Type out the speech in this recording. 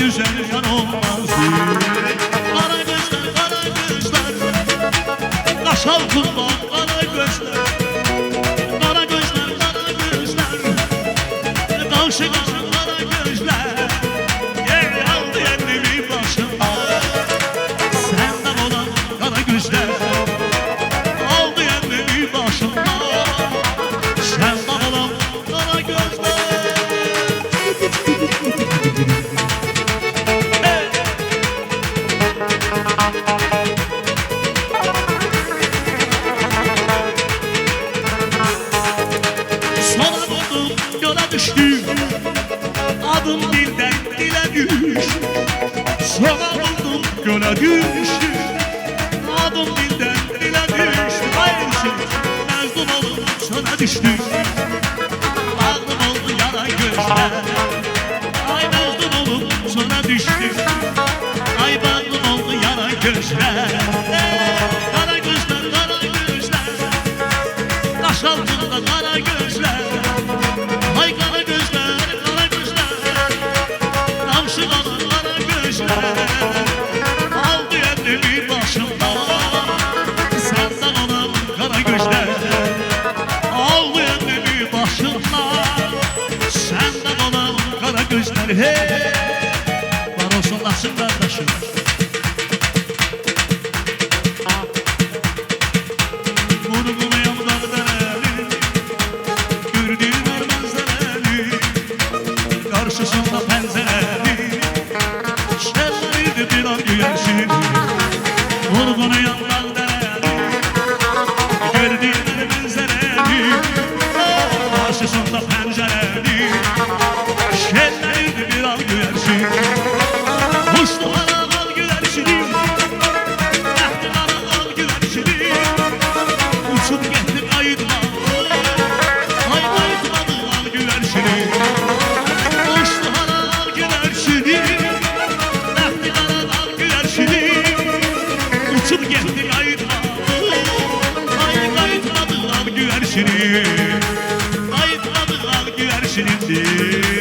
güzel yan olmaz. Kara gözler, kara gözler, kaş altında kara gözler. Kara gözler, kara gözler, karşı karşı kara gözler. Yer aldı elimi başıma, senden olan kara gözler. Aldı elimi başıma, senden olan kara gözler. Sonra buldum, yola düştüm, adım dilden dile düş. Sonra buldum, yola düştüm, adım dilden dile düş. Hayırsın, mezun olup sana düştüm, ağlım oldu yara gözler. Ay mezun olup sana düştüm, ay bağlım oldu yara gözler. Kara gözler, kara gözler, kaş altında kara gözler. Ay kara gözler, kara gözler, namşı kara kara gözler. Aldı elimi başımdan, senden olan kara gözler. Aldı elimi başımdan, senden olan kara gözler. Hey, var olsun nasıl kardeşim. Vurgulayan dağları, gördüğüm her manzarayı, karşısında pencereli, şerleriydi bir an güvercin. Vurgulayan dağları, gördüğüm her manzarayı, karşısında pencereli, şerleriydi bir an güvercin. Uçtu bana al güvercinim, yaktı bana al güvercinim. Uçup gitti kayıtma, ay kayıtmadı al güvercinim. Uçtu bana al güvercinim, yaktı bana al güvercinim. Uçup gitti kayıtma, ay kayıtmadı al güvercinim. Kayıtmadı al güvercinim.